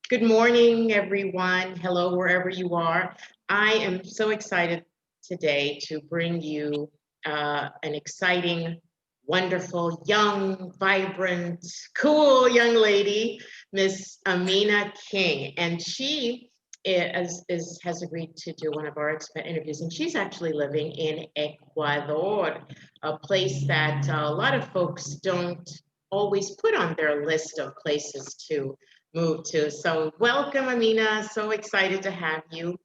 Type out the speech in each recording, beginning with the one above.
Good morning, everyone. Hello, wherever you are. I am so excited today to bring you an exciting, wonderful, young, vibrant, cool young lady, Miss Aminah King. And she has agreed to do one of our expat interviews. And she's actually living in Ecuador, a place that a lot of folks don't always put on their list of places to move to. So welcome, Amina. So excited to have you.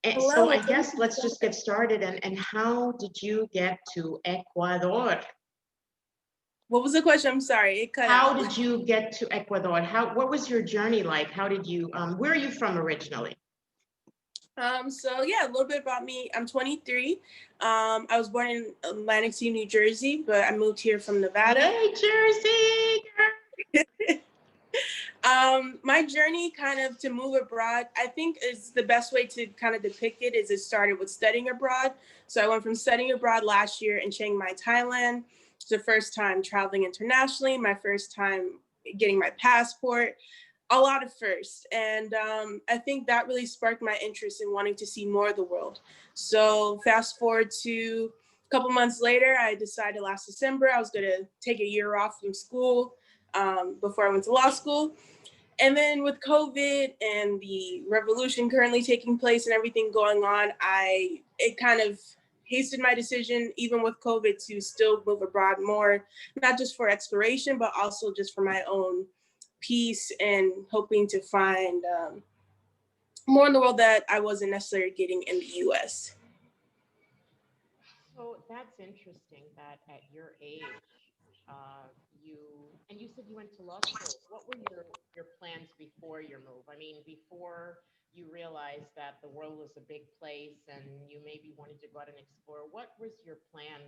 And so Hello, I thank guess you let's so just get much. started. And how did you get to Ecuador? What was the question? I'm sorry, it cut How out. did you get to Ecuador? What was your journey like? How did you, where are you from originally? So yeah, a little bit about me. I'm 23. I was born in Atlantic City, New Jersey, but I moved here from Nevada. Yay, Jersey! My journey kind of to move abroad, I think is the best way to kind of depict it is it started with studying abroad. So I went from studying abroad last year in Chiang Mai, Thailand. It's the first time traveling internationally, my first time getting my passport, a lot of firsts. And I think that really sparked my interest in wanting to see more of the world. So fast forward to a couple months later, I decided last December I was going to take a year off from school before I went to law school. And then with COVID and the revolution currently taking place and everything going on, it kind of hasted my decision, even with COVID, to still move abroad more, not just for exploration, but also just for my own peace and hoping to find more in the world that I wasn't necessarily getting in the US. So that's interesting that at your age, you and you said you went to law school. What were your plans before your move? I mean, before you realized that the world was a big place and you maybe wanted to go out and explore, what was your plan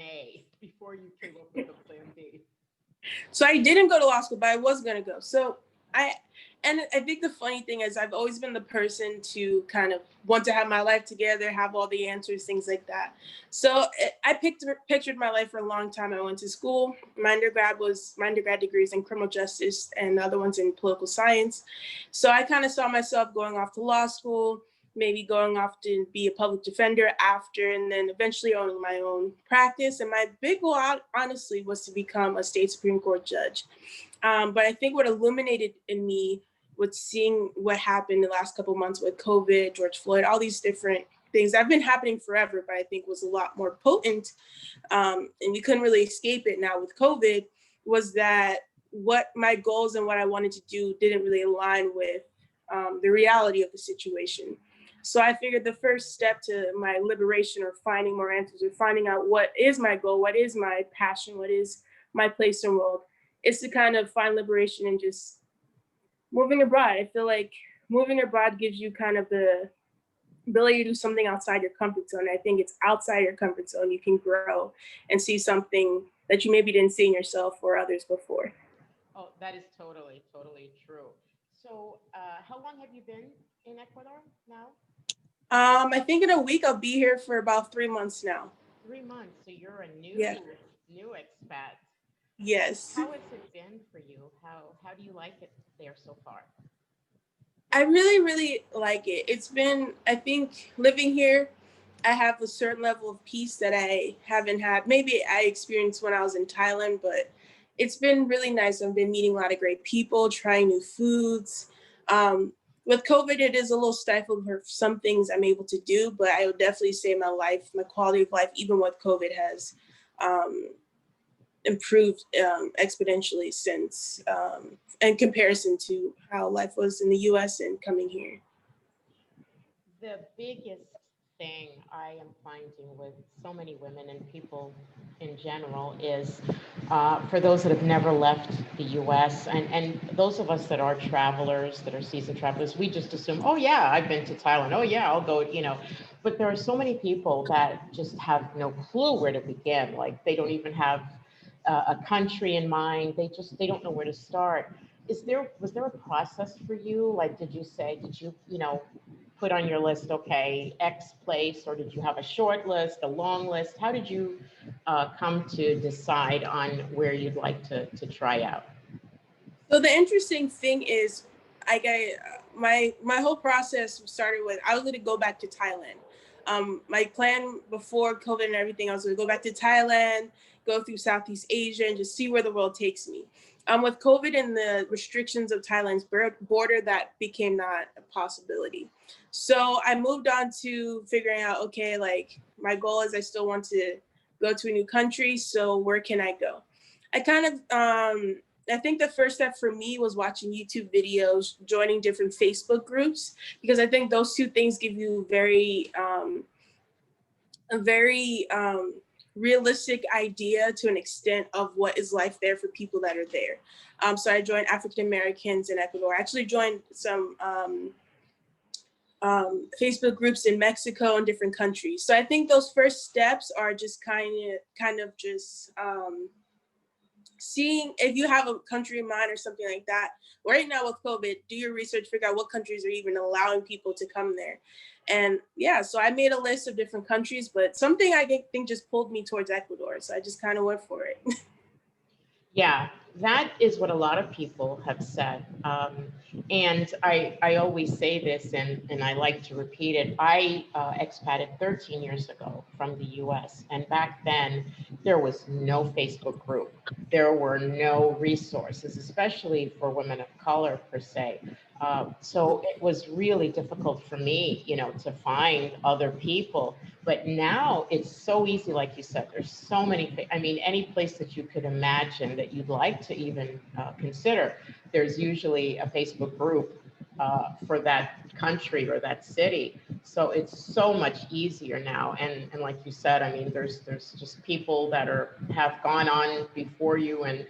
A before you came up with the plan B? So I didn't go to law school, but I was going to go. I, and I think the funny thing is I've always been the person to kind of want to have my life together, have all the answers, things like that. So I pictured my life for a long time. I went to school. My undergrad degree is in criminal justice and the other one's in political science. So I kind of saw myself going off to law school, maybe going off to be a public defender after, and then eventually owning my own practice. And my big goal, honestly, was to become a state Supreme Court judge. But I think what illuminated in me with seeing what happened the last couple of months with COVID, George Floyd, all these different things that have been happening forever, but I think was a lot more potent, and we couldn't really escape it now with COVID, was that what my goals and what I wanted to do didn't really align with the reality of the situation. So I figured the first step to my liberation or finding more answers or finding out what is my goal, what is my passion, what is my place in the world, is to kind of find liberation in just moving abroad. I feel like moving abroad gives you kind of the ability to do something outside your comfort zone. I think it's outside your comfort zone you can grow and see something that you maybe didn't see in yourself or others before. Oh, that is totally, totally true. So, how long have you been in Ecuador now? I think in a week I'll be here for about 3 months now. 3 months. So you're a Yeah. new expat. Yes. How has it been for you? How do you like it there so far? I really, really like it. It's been, I think, living here, I have a certain level of peace that I haven't had. Maybe I experienced when I was in Thailand, but it's been really nice. I've been meeting a lot of great people, trying new foods. Um, with COVID, it is a little stifled for some things I'm able to do, but I would definitely say my life, my quality of life, even with COVID, has um, improved exponentially since in comparison to how life was in the US and coming here. The biggest thing I am finding with so many women and people in general is for those that have never left the US, and those of us that are travelers, that are seasoned travelers, we just assume, oh, yeah, I've been to Thailand. Oh, yeah, I'll go, you know. But there are so many people that just have no clue where to begin. Like they don't even have a country in mind. They don't know where to start. Was there a process for you? Like, did you, put on your list, okay, X place, or did you have a short list, a long list? How did you come to decide on where you'd like to try out? So the interesting thing is my whole process started with, I was going to go back to Thailand. My plan before COVID and everything, I was going to go back to Thailand, go through Southeast Asia, and just see where the world takes me. With COVID and the restrictions of Thailand's border, that became not a possibility. So I moved on to figuring out, okay, like my goal is I still want to go to a new country. So where can I go? I kind of, I think the first step for me was watching YouTube videos, joining different Facebook groups, because I think those two things give you a very realistic idea to an extent of what is life there for people that are there. So I joined African Americans in Ecuador. I actually joined some Facebook groups in Mexico and different countries. So I think those first steps are just kind of just seeing if you have a country in mind or something like that. Right now with COVID, do your research, figure out what countries are even allowing people to come there. And yeah, so I made a list of different countries, but something I think just pulled me towards Ecuador. So I just kind of went for it. Yeah, that is what a lot of people have said. And I always say this, and I like to repeat it. I expated 13 years ago from the US. And back then, there was no Facebook group. There were no resources, especially for women of color, per se. So it was really difficult for me, to find other people. But now it's so easy, like you said, there's so many, I mean, any place that you could imagine that you'd like to even consider, there's usually a Facebook group for that country or that city. So it's so much easier now. And like you said, I mean, there's just people that have gone on before you, and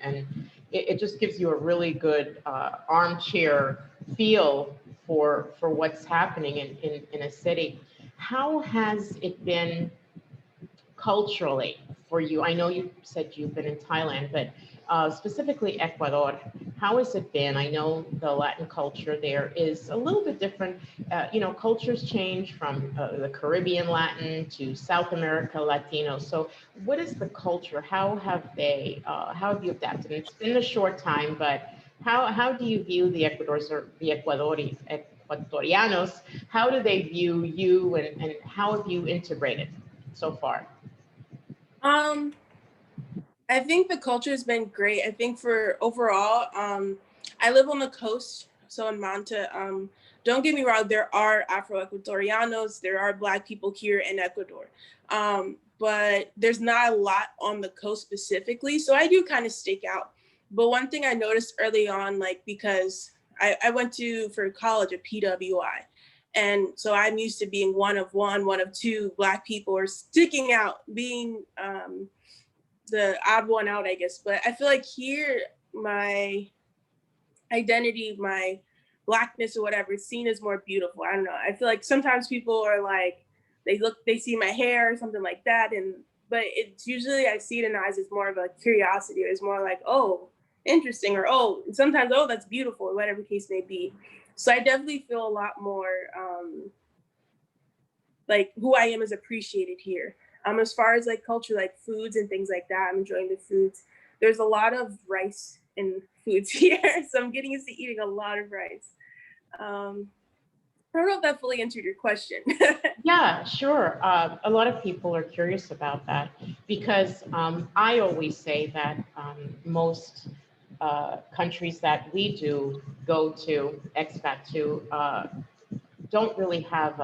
it just gives you a really good armchair feel for what's happening in a city. How has it been culturally for you? I know you said you've been in Thailand, but specifically Ecuador, how has it been? I know the Latin culture there is a little bit different. Cultures change from the Caribbean Latin to South America Latino. So what is the culture? How have you adapted? It's been a short time, but how do you view the Ecuadorianos? How do they view you, and how have you integrated so far? I think the culture has been great. I think for overall, I live on the coast, so in Manta. Don't get me wrong, there are Afro-Ecuadorianos, there are Black people here in Ecuador, but there's not a lot on the coast specifically, so I do kind of stick out. But one thing I noticed early on, like, because I went for college at PWI, and so I'm used to being one of two Black people, or sticking out, being the odd one out, I guess. But I feel like here, my identity, my Blackness or whatever, is seen as more beautiful. I don't know. I feel like sometimes people are like, they see my hair or something like that. But it's usually, I see it in eyes as more of a curiosity. It's more like, oh, interesting, or oh, sometimes, oh, that's beautiful, or whatever case may be. So I definitely feel a lot more like who I am is appreciated here. As far as like culture, like foods and things like that, I'm enjoying the foods. There's a lot of rice in foods here, so I'm getting used to eating a lot of rice. I don't know if that fully answered your question. Yeah, sure. A lot of people are curious about that because I always say that most countries that we do go to, expat to, don't really have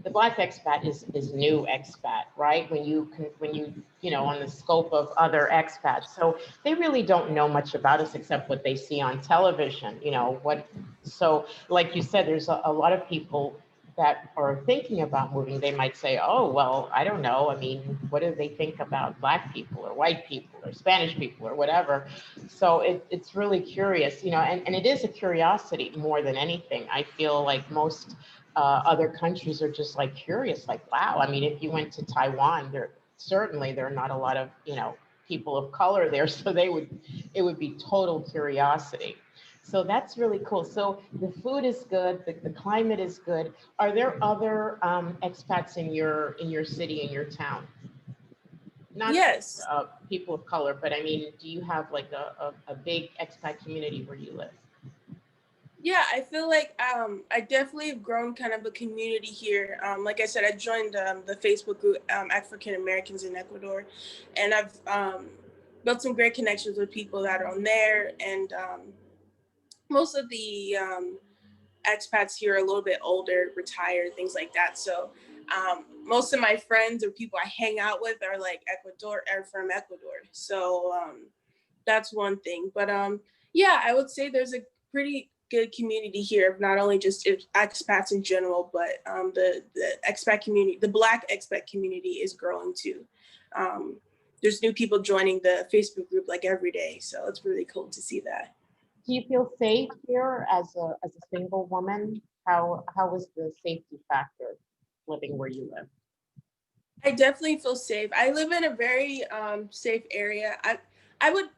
the Black expat is new expat, right? On the scope of other expats. So they really don't know much about us except what they see on television, so like you said, there's a lot of people that are thinking about moving. They might say, oh, well, I don't know. I mean, what do they think about Black people or white people or Spanish people or whatever? So it's really curious, and it is a curiosity more than anything. I feel like most other countries are just like curious, like, wow. I mean, if you went to Taiwan, there are not a lot of, people of color there. So it would be total curiosity. So that's really cool. So the food is good, the climate is good. Are there other expats in your city, in your town? Not Yes. people of color, but I mean, do you have like a big expat community where you live? Yeah, I feel like I definitely have grown kind of a community here. Like I said, I joined the Facebook group African Americans in Ecuador, and I've built some great connections with people that are on there. And most of the expats here are a little bit older, retired, things like that. So most of my friends or people I hang out with are like Ecuador, are from Ecuador. So that's one thing. But yeah, I would say there's a pretty good community here, not only just expats in general, but the expat community, the Black expat community is growing too. Um, there's new people joining the Facebook group like every day. So it's really cool to see that. Do you feel safe here as a single woman? How is the safety factor living where you live? I definitely feel safe. I live in a very safe area. I would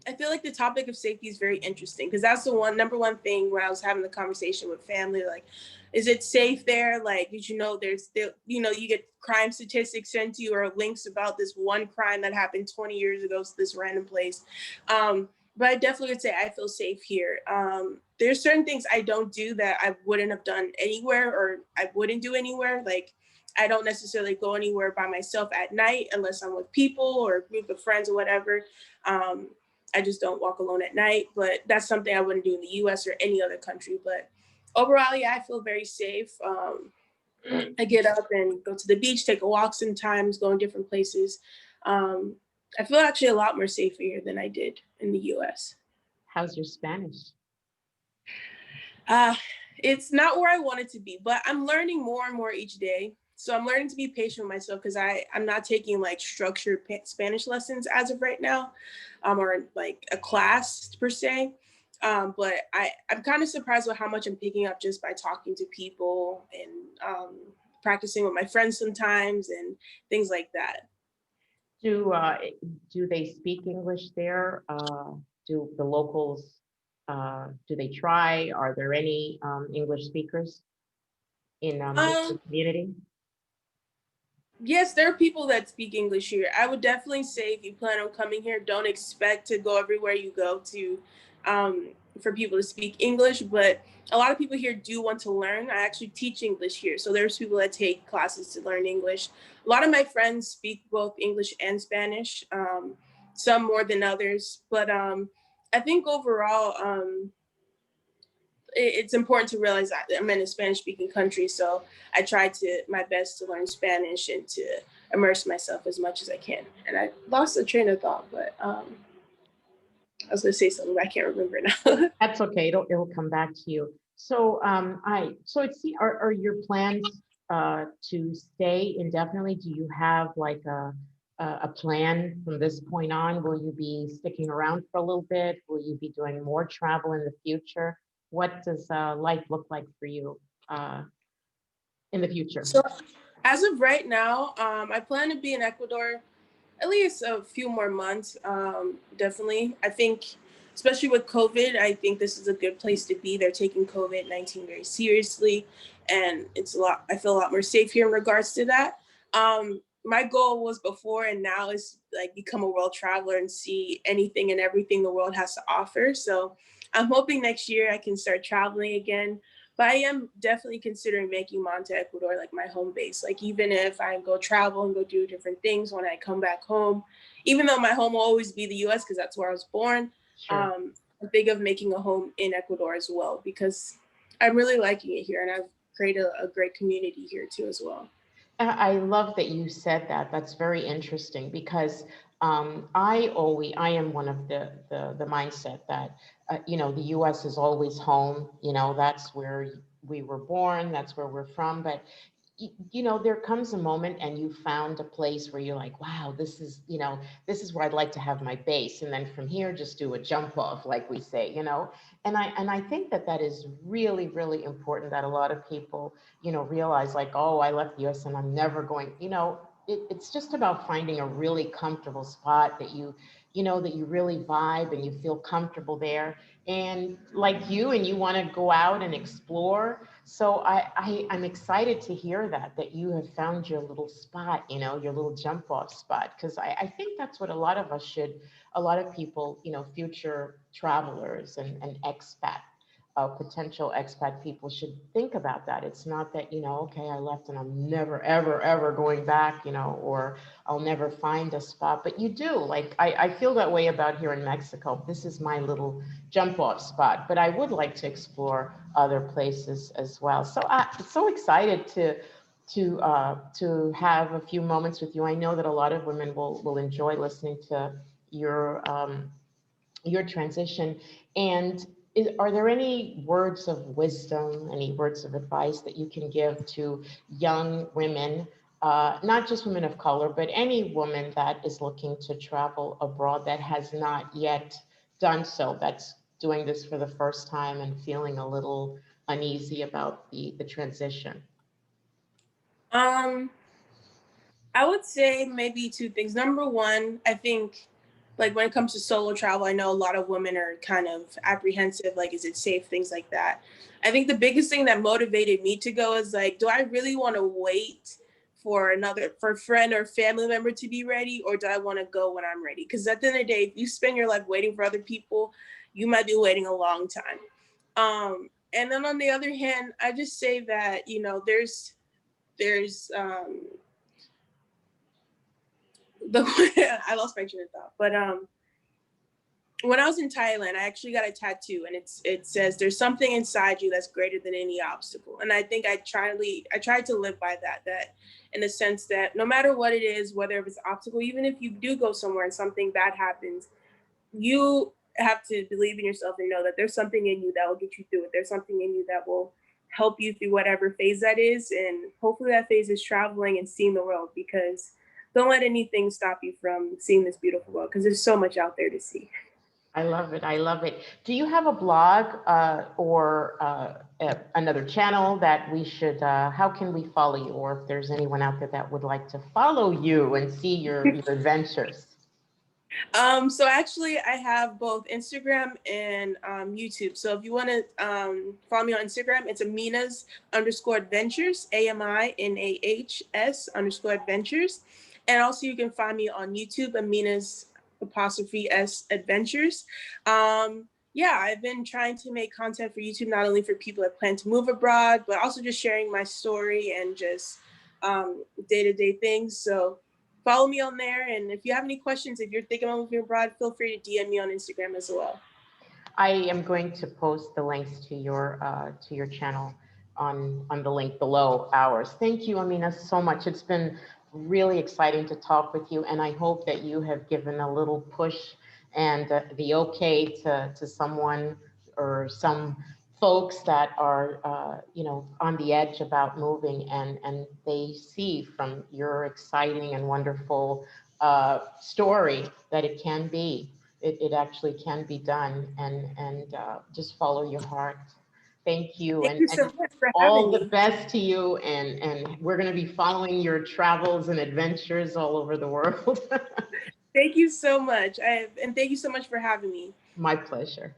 I feel like the topic of safety is very interesting because that's the number one thing when I was having the conversation with family, like, is it safe there? Like, did you know you get crime statistics sent to you or links about this one crime that happened 20 years ago to this random place. But I definitely would say I feel safe here. There's certain things I don't do that I wouldn't have done anywhere or I wouldn't do anywhere. Like, I don't necessarily go anywhere by myself at night unless I'm with people or a group of friends or whatever. I just don't walk alone at night, but that's something I wouldn't do in the US or any other country. But overall, yeah, I feel very safe. I get up and go to the beach, take a walk sometimes, go in different places. Um, I feel actually a lot more safer here than I did in the US. How's your Spanish? Uh, it's not where I want it to be, but I'm learning more and more each day. So I'm learning to be patient with myself because I'm not taking like structured Spanish lessons as of right now, or like a class per se. But I'm kind of surprised with how much I'm picking up just by talking to people and practicing with my friends sometimes and things like that. Do do they speak English there? Do the locals do they try? Are there any English speakers in the Um, community? Yes, there are people that speak English here. I would definitely say if you plan on coming here, don't expect to go everywhere you go to for people to speak English. But a lot of people here do want to learn. I actually teach English here. So there's people that take classes to learn English. A lot of my friends speak both English and Spanish, some more than others. But I think overall, it's important to realize that I'm in a Spanish speaking country. So I try to my best to learn Spanish and to immerse myself as much as I can. And I lost the train of thought, but I was going to say something, but I can't remember now. That's okay. It'll come back to you. So so it's are your plans to stay indefinitely? Do you have like a plan from this point on? Will you be sticking around for a little bit? Will you be doing more travel in the future? What does life look like for you in the future? So as of right now, I plan to be in Ecuador at least a few more months. Definitely. I think, especially with COVID, I think this is a good place to be. They're taking COVID-19 very seriously, and I feel a lot more safe here in regards to that. My goal was before and now is like become a world traveler and see anything and everything the world has to offer. So I'm hoping next year I can start traveling again. But I am definitely considering making Monte, Ecuador like my home base. Like even if I go travel and go do different things when I come back home, even though my home will always be the US because that's where I was born, Sure. I'm big of making a home in Ecuador as well because I'm really liking it here and I've created a great community here too as well. I love that you said that. That's very interesting because I am one of the mindset that you know the U.S. is always home. You know that's where we were born. That's where we're from. But you know there comes a moment and you found a place where you're like, wow, this is you know this is where I'd like to have my base, and then from here just do a jump off, like we say. You know, and I think that that is really important that a lot of people you know, realize like, oh, I left the US and I'm never going, you know, it's just about finding a really comfortable spot that you know, that you really vibe and you feel comfortable there. And like you, and you want to go out and explore. So I'm excited to hear that you have found your little spot, you know, your little jump off spot. Because I think that's what a lot of us should, a lot of people, you know, future travelers and expat, potential expat people should think about that. It's not that, you know, okay, I left and I'm never, ever, ever going back, you know, or I'll never find a spot. But you do. Like, I feel that way about here in Mexico. This is my little jump off spot, but I would like to explore other places as well. So I'm so excited to have a few moments with you. I know that a lot of women will enjoy listening to your your transition. And are there any words of wisdom, any words of advice that you can give to young women, not just women of color, but any woman that is looking to travel abroad that has not yet done so, that's doing this for the first time and feeling a little uneasy about the transition? Um, I would say maybe two things. Number one, I think like when it comes to solo travel, I know a lot of women are kind of apprehensive, like, is it safe, things like that. I think the biggest thing that motivated me to go is like, do I really want to wait for a friend or family member to be ready, or do I want to go when I'm ready? Because at the end of the day, if you spend your life waiting for other people, you might be waiting a long time. And then on the other hand, I just say that, you know, there's the I lost my train of thought. But when I was in Thailand, I actually got a tattoo, and it says there's something inside you that's greater than any obstacle. And I think I tried to live by that in the sense that no matter what it is, whether it's an obstacle, even if you do go somewhere and something bad happens, you have to believe in yourself and know that there's something in you that will get you through it. There's something in you that will help you through whatever phase that is. And hopefully that phase is traveling and seeing the world, because don't let anything stop you from seeing this beautiful world, because there's so much out there to see. I love it. I love it. Do you have a blog or another channel that we should, how can we follow you? Or if there's anyone out there that would like to follow you and see your adventures? So actually, I have both Instagram and YouTube. So if you want to follow me on Instagram, it's Aminah's underscore adventures, AMINAHS underscore adventures. And also you can find me on YouTube, Aminah's apostrophe S adventures. Yeah, I've been trying to make content for YouTube, not only for people that plan to move abroad, but also just sharing my story and just day-to-day things. So follow me on there. And if you have any questions, if you're thinking about moving abroad, feel free to DM me on Instagram as well. I am going to post the links to your channel on the link below ours. Thank you, Amina, so much. It's been really exciting to talk with you, and I hope that you have given a little push and the okay to someone or some folks that are you know, on the edge about moving, and they see from your exciting and wonderful story that it can be. It actually can be done, and just follow your heart. Thank you, Thank you so and much for having all the me. best to you. And we're going to be following your travels and adventures all over the world. Thank you so much. And thank you so much for having me. My pleasure.